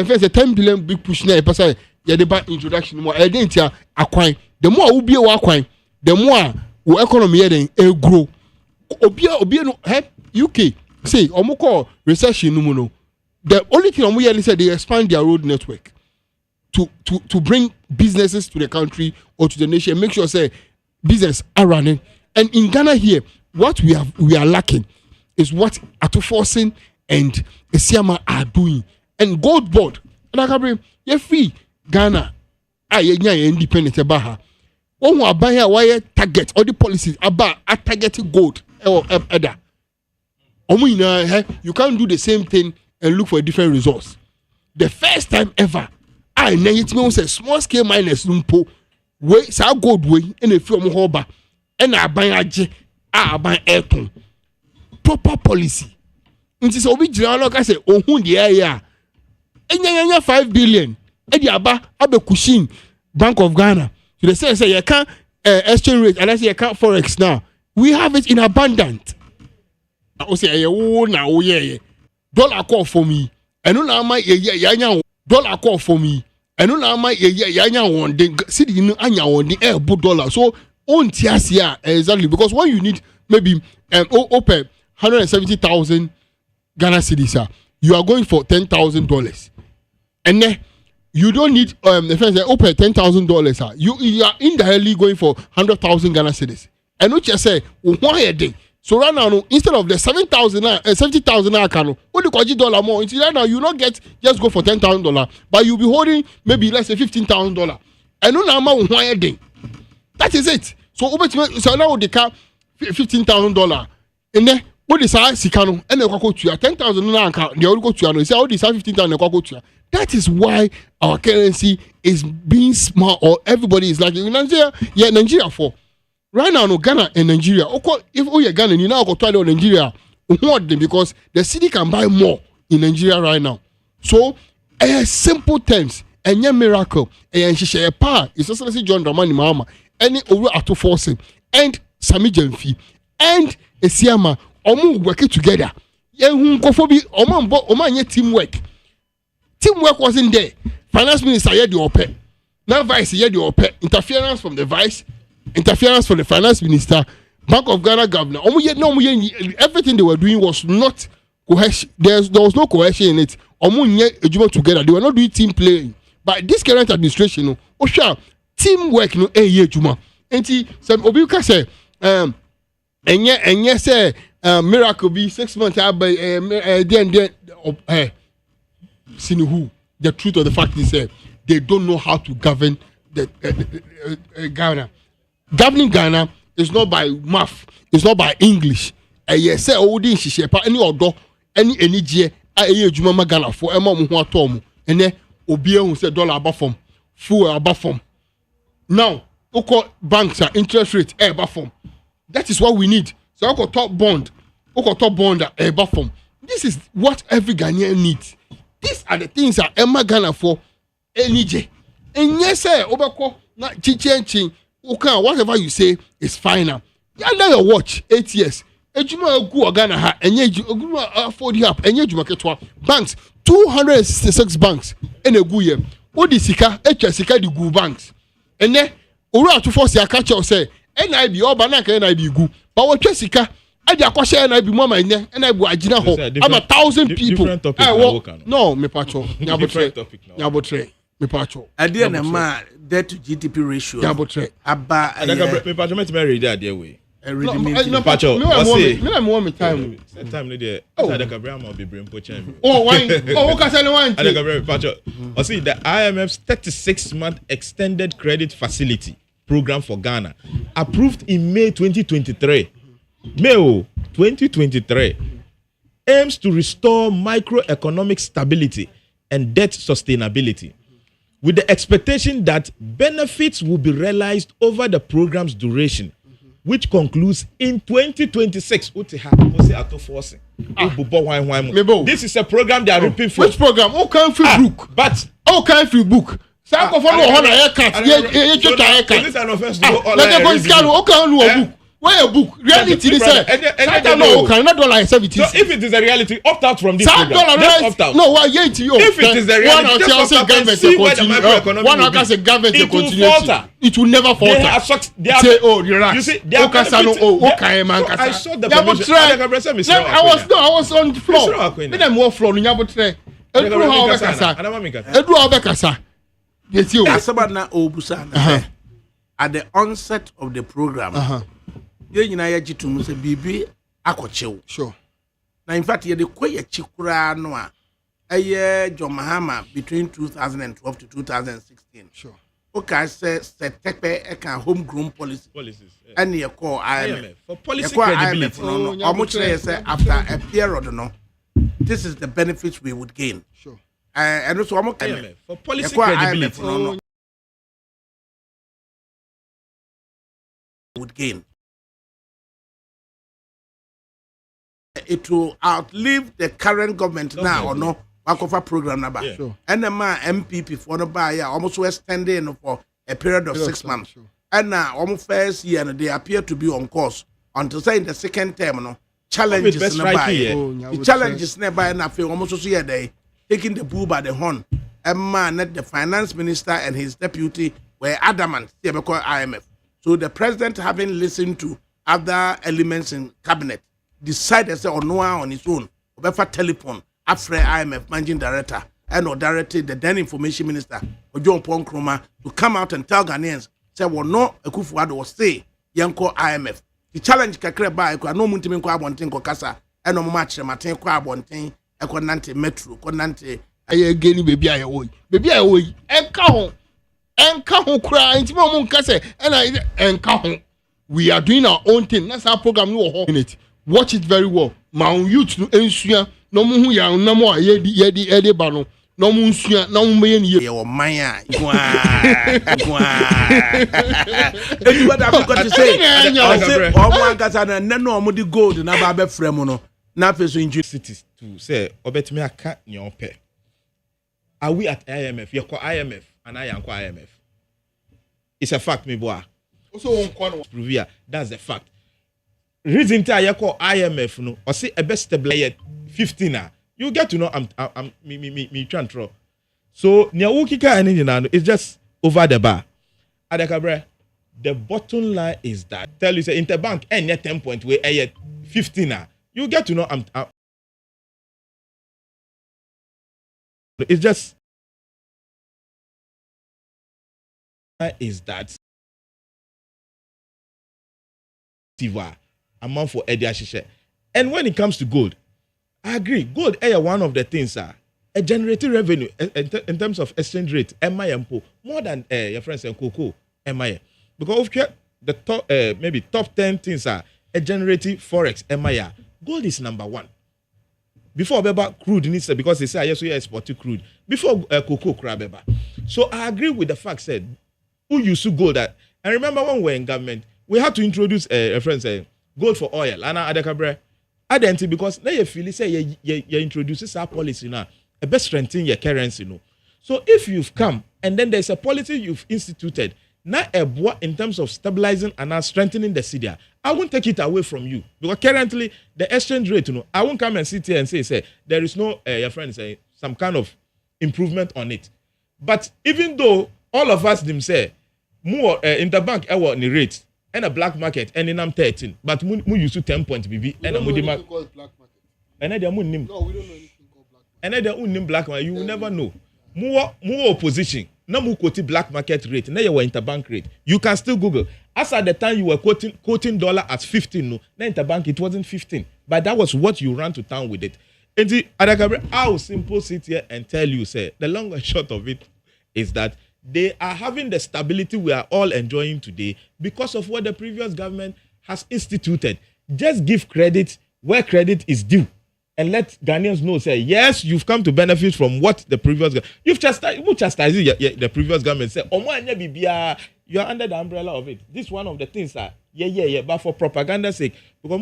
first a 10 billion big push na person ya dey back introduction more e dey ntia akwan the more we be wa akwan the more we economy here then e grow obi no UK say omoko recession no no the only thing omo here say they expand their road network to bring businesses to the country or to the nation, make sure say business are running. And in Ghana here, what we are lacking is what Atufosing and Esiama are doing. And Gold Board, ADAKABRI, you free Ghana, independent about one who buy here why target all the policies about targeting gold or other. You can't do the same thing and look for different results. The first time ever, I know say small scale miners numpo way sa gold way in a few hoba and I buy aircon proper policy. Nti so obi jira lo ka say ohun the area enya 5 billion e di aba abekushin Bank of Ghana. So they say you can't exchange rate and I say you can't forex now. We have it in abundance. I say dollar call for me. And no my dollar call for me. And no na one then see the anya one the air $1. So on tiasia exactly because when you need maybe open 170,000 Ghana cedis, you are going for $10,000. And then you don't need the friends that open $10,000. You are indirectly going for 100,000 Ghana cedis. And what you say, why a day? So right now, instead of the 70,000 account, only $40 more. Instead right now, you not get just go for $10,000, but you'll be holding maybe let's say $15,000. And no amount why a day. That is it. So now they can $15,000. And then what is our sikano and the kwako tuya 10,000 na account. They all go to you. Say all this 15,000 na kwako tuya. That is why our currency is being smart, or everybody is like in Nigeria. Yeah, Nigeria for. Right now, no Ghana and Nigeria. If you're Ghana, you now go to Nigeria. Because the city can buy more in Nigeria right now. So, simple terms, and your miracle, and she share power. It's also John Dramani Mama, any over Atufosing, and Sami Jemfi, and Esiama, Omu working together. Yeah, Oman teamwork. Teamwork wasn't there. Finance minister had the OPE. Now vice had the OPE. Interference from the vice. Interference from the finance minister, Bank of Ghana governor. Everything they were doing was not cohesion. There was no cohesion in it. Together. They were not doing team playing. But this current administration, teamwork, juma. And some Obuka say, and yes, say, miracle be 6 months. Sinuhu. The truth of the fact is, they don't know how to govern the Ghana. Governing Ghana is not by math, it's not by English. Yes, say Odin Shishepa, any order, any G, Juma Ghana for Emma Muatom, and then Obia who said dollar above form, full above form. Now, Oko banks are interest rate above form. That is what we need. So Oko top bond above form. This is what every Ghanaian needs. These are the things that Emma Ghana for any J. And yes, sir, Obako, not ching. Okay, whatever you say is fine now. You under your watch 8 years. Ejuma go Ghana ha enye ejuma afford help enye ejuma ketwa banks 266 banks in a good year. What the sika sika the good banks. And then ora to force ya catch say NIB or banaka NIB go. But what sika I dey akoshe NIB mama ene NIB agina ho. I'm 1,000 people. No, me pacho. Nyabotre. Me pacho. Adie na ma debt to GDP ratio. Nyabotre. Aba me pacho me read that there way. No, pacho. Me want time. Time no there. ADAKABRI am be brain poaching. Oh, why? Oh, what can say one? ADAKABRI pacho. I see the IMF's 36-month extended credit facility program for Ghana approved in May 2023. May 2023 aims to restore microeconomic stability and debt sustainability, with the expectation that benefits will be realized over the program's duration, which concludes in 2026. This is a program they are ripping for. Which program? Oh, can free book. But free book. This is an offense to all. Why a book? Reality is no, cannot do like 70. So if it is a reality, opt out from this program. Just opt out. No, why you? If it is a reality, just opt out and see where the macroeconomic will be. It will falter. It will never falter. Say, oh, relax. You see, they are okay, man. I saw the permission. I was on the floor. Me dem walk floor. You have to try. Edu Obekasa. Yes, you. Asabana Obusa. At the onset of the program, you know, you to say, Bibi, Akochew. Sure. Now, in fact, you're the quiet Chikura Noa, a year John Mahama between 2012 to 2016. Sure. Okay, say Tepe a homegrown policies. And you call IMF. For policy credibility. How much they say after a period, no, this is the benefits we would gain. Sure. And also, I'm okay. For policy credibility. No. Would gain. It will outlive the current government now or no Wakofa program number. Yeah. Sure. And the MPP for the buyer almost extending for a period of 6 months. Sure. And now almost first year and they appear to be on course until say in the second term no challenges nearby. The challenges nearby and I feel almost so here they taking the bull by the horn. And man, the finance minister and his deputy were adamant because IMF. So the president, having listened to other elements in cabinet, decided to no one on his own, over telephone, after IMF managing director, and or directed the then information minister, John Ponkroma, to come out and tell Ghanaians, say, well, no, Akufo-Addo was say, Yanko IMF. The challenge kakre ba ekwa no muntimi kwa abonten kokasa e no match maten kwa abonten e ko nante metro ko nante aye geni bebi aye woyi enka ho kura ntimi o mun kase e na enka ho. We are doing our own thing. That's our program no ho in it. Watch it very well. Ma youth no ensua no mu hu ya na mo ye ba no no mu nsua na mu ye ni ye o man a gwa eju what I got to say o mo ankasa na no mo di gold na ba be frem no na feso inju cities to say obetimi aka ne ope. Are we at IMF? You call IMF and I am call IMF. It's a fact, me boy. Also one corner prove here. That's the fact. Reason to I call IMF no or say a best stable 15 na. You get to know I'm me trying to. So nya ukika any na it's just over the bar. ADAKABRI, the bottom line is that tell you say interbank any 10 point where 15 na. You get to know I'm it's just is that amount for Eddie Ashishe. And when it comes to gold, I agree. Gold is one of the things a generating revenue in terms of exchange rate. MIMPO more than your friends and cocoa MIA because of the top maybe top 10 things are generating forex MIA. Gold is number one. Before Beba crude needs because they say yes we export crude. Before cocoa crabeba. So I agree with the fact said who used to gold that. And remember when we were in government, we had to introduce a friend say gold for oil. And ADAKABRI identity because now you feel say you introduces our policy now. A best strengthen your currency, no. So if you've come and then there's a policy you've instituted, now in terms of stabilizing and strengthening the cedi, I won't take it away from you. Because currently the exchange rate, I won't come and sit here and say there is no your friend say some kind of improvement on it. But even though all of us them say more interbank in the rate and a black market and in 13, but we used to 10 point BB and a black market. And no, we don't know anything called black market. And then black market, you will never know. More opposition. No more quoting black market rate. Now you were interbank rate. You can still Google. As at the time you were quoting dollar at 15, no, then interbank it wasn't 15. But that was what you ran to town with it. And the ADAKABRI, I'll simply sit here and tell you, say, the long and short of it is that they are having the stability we are all enjoying today because of what the previous government has instituted. Just give credit where credit is due. And let Ghanaians know, say, yes, you've come to benefit from what the previous government. You've chastised the previous government. Say, you are under the umbrella of it. This is one of the things that, but for propaganda's sake, because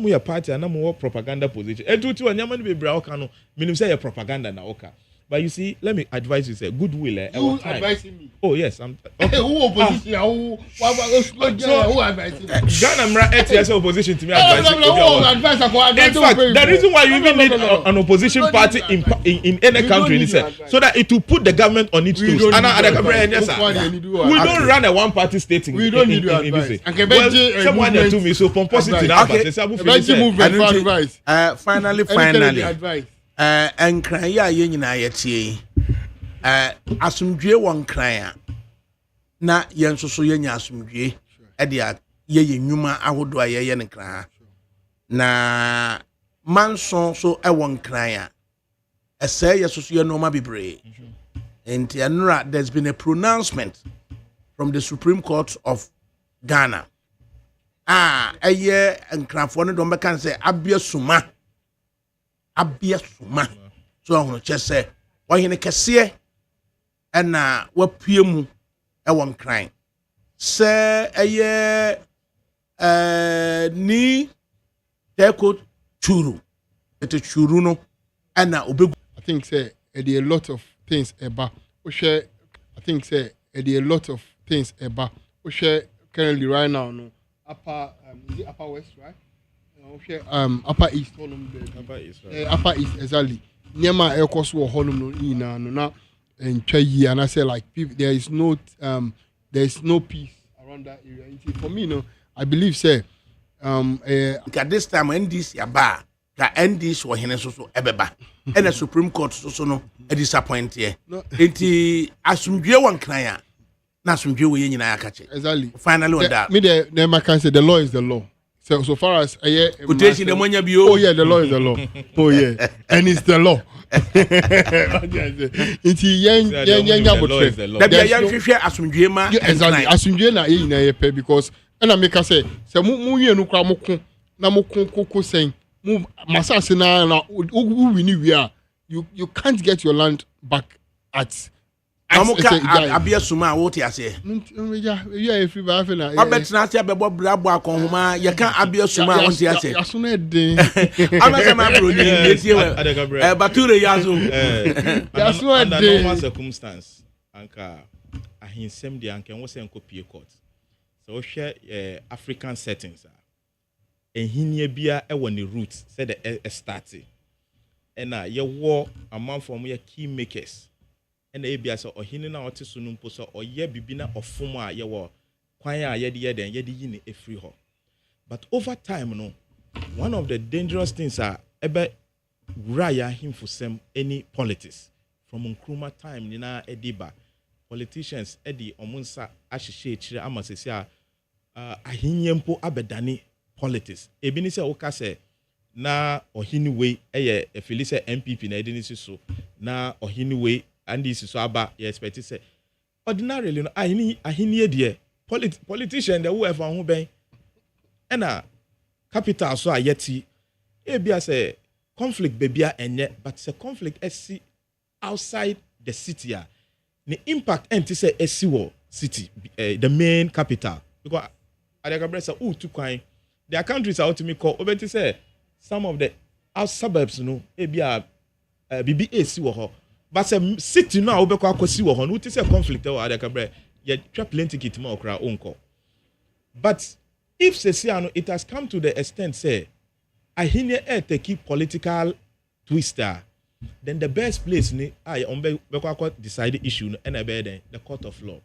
we are party and more propaganda position. And to a Yaman be Braucano, meaning say a propaganda na oka. But you see, let me advise you, say goodwill. You advising me? Oh yes, I'm. Okay. Who opposition? Who advising me? Ghana Mra ETS opposition to me advising. In fact, the reason why you even need an opposition party in any country is so that it will put the government on its toes. We don't run a one-party state in we don't need your advice. Well, someone that told me so pomposity now, but finally, advice. Nkran ya ye nyina ye tie asumdwe won nkran na ye nsoso ye nya asumdwe e dia ye nnwuma ahodo aye ye nkran na manso so e won nkran ese ye soso ye no ma bibre enti anura there's been a pronouncement from the Supreme Court of Ghana eye nkranfo no do be kan say abia suma so ahono chese wahene kese na wapue mu e won kran se eye ni teko churu ete churu no na obegu. I think say there a lot of things eba o share. I think say there a lot of things eba o share currently right now no upper is it upper west, right? Upper east, upper east exactly. Niema ekoso honum no ina no na entwa and I say like there is no peace around that area. For me, no, I believe say at this time NDC aba ka NDC wo hene so ebeba and the Supreme Court so no a disappoint here. Enti asumdwe won kran ya na asumdwe wo ye nyina akache. Exactly. Finally on that. Me the can say the law is the law. So far as oh yeah, the law is the law. Oh yeah, and it's the law. It's exactly asumdwe na ye na ye pe because and I make us say mu ye no kra mo ko na mo ko sen mu masase na you can't get your land back at abia suma what you say free ba fe na abetna ase abebo brabo akonhoma ye kan abia suma what you say aso na den amasa ma bro ni etie bature yazo aso na den under normal circumstance anka ahinsem de anka wo se nkopie court so wo hwe African settings ehinia bia e wo ne roots say the start na ye wo amanfo mo ye key makers and ebia so ohini na ote so no mpo so oye bibi na ofom a ye wo kwan a ye de yi ne efri ho. But over time no, one of the dangerous things are ebe raya himfusem any politics from Nkrumah time ni na ediba politicians edi omunsa ahihye chire amasesi a ahinyempo abedane politics ebi ni se woka se na ohini we eye efilise MPP na edi ni so na ohini we and this is so about you expect to say ordinarily no ahini de politician the whoever who ben na capital so ayeti e bia say conflict be bia enye but say conflict esi outside the city the impact enti say esi wo city the main capital because ADAKABRI say to kwan their countries are ultimately call obeti say some of the out suburbs no e bia bibi esi wo ho. But some city now obeko akosi wo ho no ti say conflict o ADAKABRI ye twa plenty kit ma okra onko. But if say it has come to the extent say ahine take political twister, then the best place ni beko akọ decide issue no na be the court of law.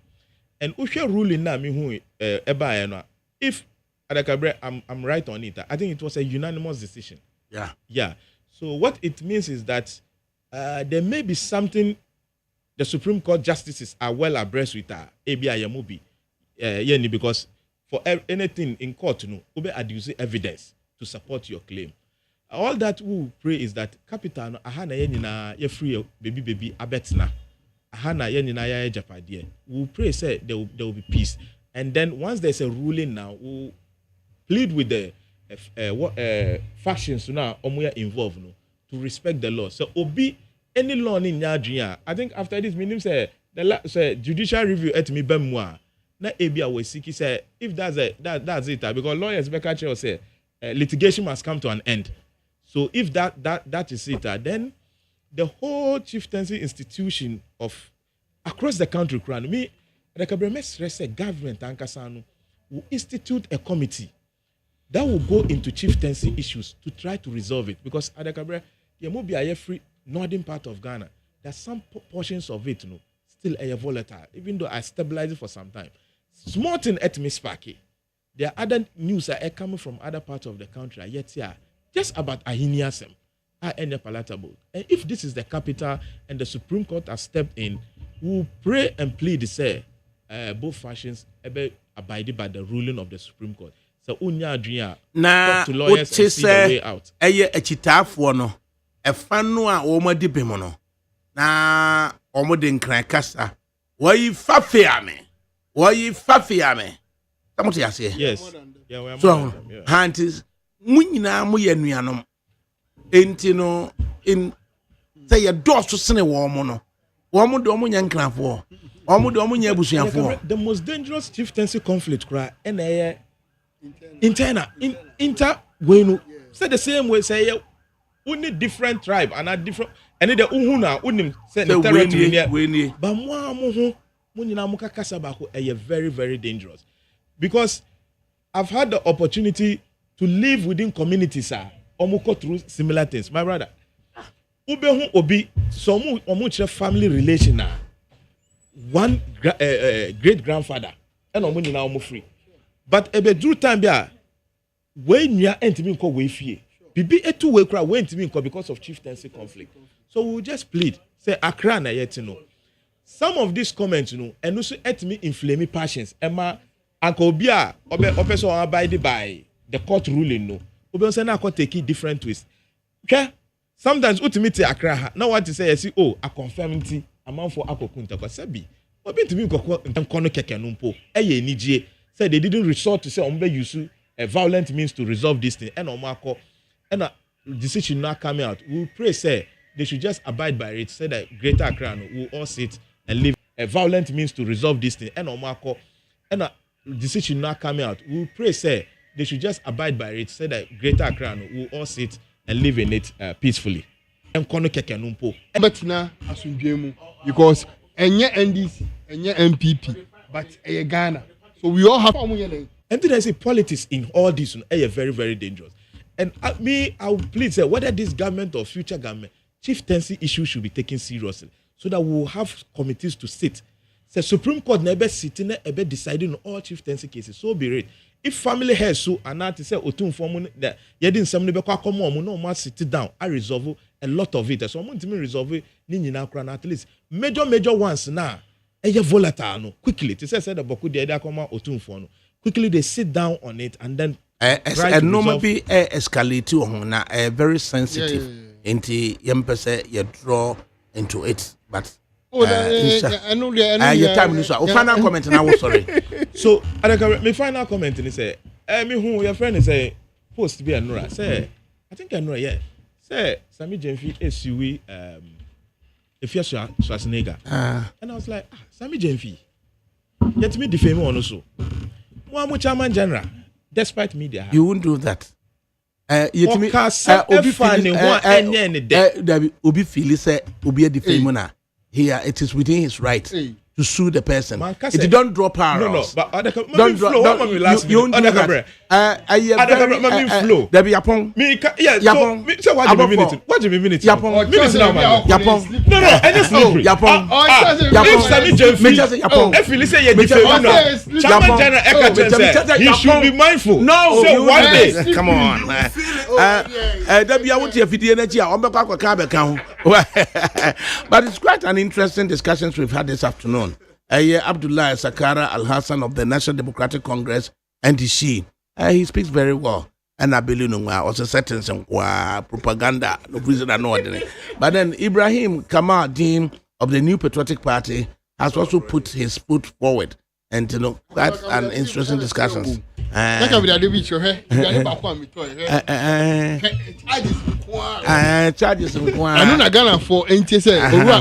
And ushe ruling na me hu eba no if ADAKABRI I'm right on it, I think it was a unanimous decision. Yeah. So what it means is that there may be something the Supreme Court justices are well abreast with ABI because for anything in court, ube adduce evidence to support your claim. All that we pray is that capital ahana yenina ye free baby abetna ahana yenina ya japadiye. We pray say there will be peace, and then once there's a ruling now, we'll plead with the factions now omuya involved to respect the law. So obi any law in Nigeria, I think after this meaning say the judicial review at me bemwa na ebia we seek say if that's it because lawyers Bekache say litigation must come to an end. So if that is it then the whole chieftaincy institution of across the country, me, the government Ankasano will institute a committee that will go into chieftaincy issues to try to resolve it. Because ADAKABRI, there will be a free northern part of Ghana. There's some portions of it, still a volatile, even though I stabilize it for some time. Small thing at me sparky. There are other news that are coming from other parts of the country. Yet here, just about Ahiniasem are any palatable. And if this is the capital and the Supreme Court has stepped in, we'll pray and plead to say both factions abided by the ruling of the Supreme Court. So unya adria talk to lawyers and see the way out. Eye echitafo no e fa no a wo madi bem no na omo de nkran kasa wayi fafe ame tamote yase. Yes. Yeah, we are so more than them, yeah. hantis munyina mo ye nuanom enti no in say ye doso sene wo mo no wo mo de omo nya nkranfo omo de omo nya abusuafo. The most dangerous chieftaincy conflict cry na internal when say the same way say only different tribe and a different and the uhuna unim say the territory but mo nyina mo kakasa ba ko very very dangerous because I've had the opportunity to live within communities omo through similar things. My brother ube hu obi so omo family relation one great grandfather and omo nyina omo free. But ebe due time bia when you entimi nko we fie bibi etu we kra we entimi nko because of chieftaincy conflict. So we will just plead say Accra na yet no. Some of these comments and also entimi inflame passions ema anko obi a obe so abide by the court ruling no. Obi say na court take different twists. Okay? Sometimes ultimately Accra now what to say you see oh a confirming amount for akokunta ko sabi obi entimi nko no keke no mpo eye nijie. Said they didn't resort to say use a violent means to resolve this thing. And Omako and a decision not coming out. We pray say they should just abide by it. Say that Greater Accra will all sit and live a violent means to resolve this thing. And Omako and a decision not coming out. We pray say they should just abide by it. Say that Greater Accra will all sit and live in it peacefully. And kono keke numpo. But now asunjemu because enye NDC enye MPP but enye Ghana. So we all have. And then I say politics in all this are very, very dangerous. And I would plead say whether this government or future government, chieftaincy issues should be taken seriously so that we will have committees to sit. The Supreme Court never sitting never deciding on all chieftaincy cases. So be it. If family has so and not to say otun form that you didn't some never come on, no more sit down. I resolve a lot of it. So I'm going to resolve it at least major ones now. Volatile no quickly to say the boku the other come otun for no quickly they sit down on it and then and normally escalate to na very sensitive into yempese you draw into it but I know your time is final comment now sorry so my final comment is say me who your friend is say post to be Anura say I think Anura yeah say Sami Jemfi SUV if you're Schwarzenegger. And I was like, Sami Jemfi. Yet me defame on also. One chairman general, despite media. You wouldn't do that. Obi Philly said, Obi defame here, it is within his right to sue the person. If you don't drop power. No, but don't drop. You don't do that. Flow. There be Yapon. Me, so what do you mean? What do you mean? Yapon. Minutes now, man. Yapon. No, any slippery. Yapon. If Sami Jemfi, if you say you defame Chairman General he should be mindful. No, so one day. Come on. There be out here video energy. But it's quite an interesting discussions we've had this afternoon. Abdullah Sakara Al-Hassan of the National Democratic Congress, NDC. He speaks very well. And I believe also certain some propaganda, no reason I know it. But then Ibrahim Kamal Dean of the New Patriotic Party has also put his foot forward and quite an interesting discussions. Charges I know Ghana for NTS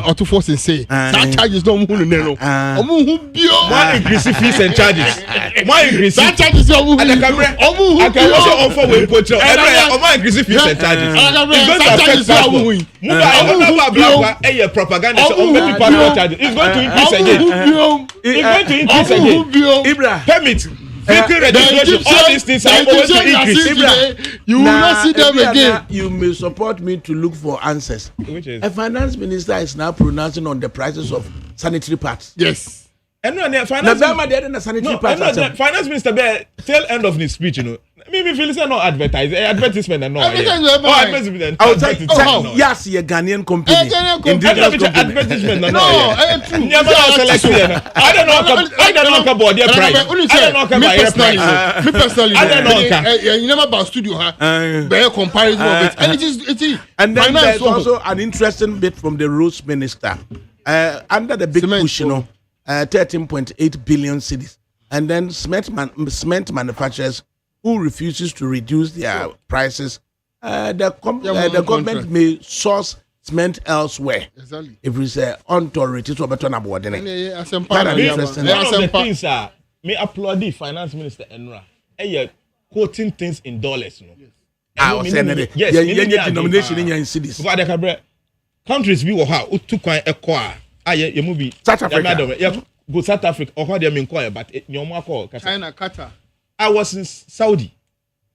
or 2 force and say that charges don't move no. More increasing fees and charges. More increasing. That charges don't I can also offer way pocho. More increasing fees and charges. It's going to affect propaganda. It's going to increase again. It's going to increase again. Permit. Vehicle registration, all these things are going to increase. You will not see them again. You may support me to look for answers. Which is? A finance minister is now pronouncing on the prices of sanitary parts. Yes. And no, finance minister be tail end of his speech, Maybe feel no advertisement and no. Advertisement. I would say yes, a Ghanaian company. Advertisement no. I don't know about their price. I don't know about their price. Me personally, I don't know. You never buy studio, Bear comparison of it, and it is. And then there's also an interesting bit from the roads minister. Under the big push, 13.8 billion cedis, and then cement manufacturers who refuses to reduce their prices, the government may source cement elsewhere. Exactly. If we say authorities or better than board. One of the things me applaud the finance minister Enra. Quoting things in dollars. Yes, denomination in your cities. Countries we will have to quite acquire. You movie South Africa. Go South Africa or how they inquire, but China, Qatar. I was in Saudi.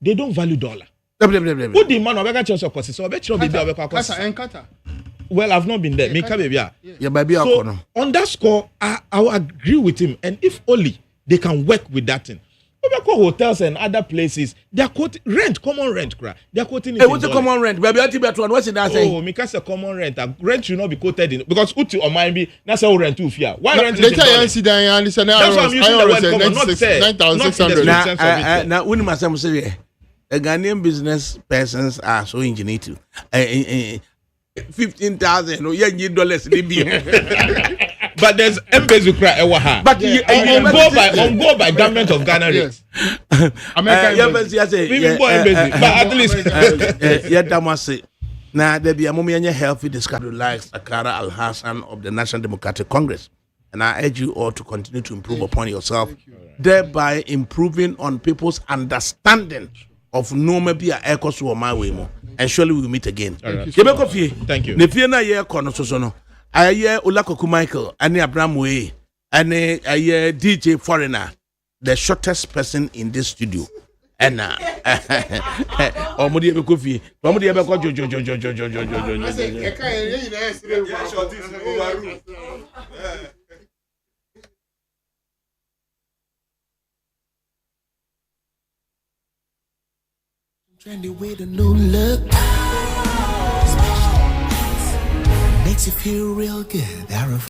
They don't value dollar. Who the man of church of course? So I bet you be there. Qatar. Well, I've not been there. Me baby. So on that score, I will agree with him. And if only they can work with that thing. Hotels and other places, they are quoting rent, common rent. They are quoting it. What's the common rent? Baby, what's it that saying? Oh, because a common rent. Rent should not be quoted in because Uti or mine be that's how rent to fear. Why rent? That's why I'm using the word common, not say 9,600. Now, when my son say, the Ghanaian business persons are so ingenuitive. 15,000 or $15. But there's embassy cry ewaha. But on go by government of Ghana rates. American but at least yeah, Damasi. Now there be a moment healthy discussion like Sakara Al Hassan of the National Democratic Congress, and I urge you all to continue to improve upon yourself, thereby improving on people's understanding of normal be a echo to my way more. And surely we will meet again. Thank you. Nefiana ye kono sosono. Aye Olakoku Michael, Annie Abraham Way, and aye DJ Foreigner, the shortest person in this studio. And Omudi Bekofi, Omudi Beko Trendy with a new look. Makes you feel real good.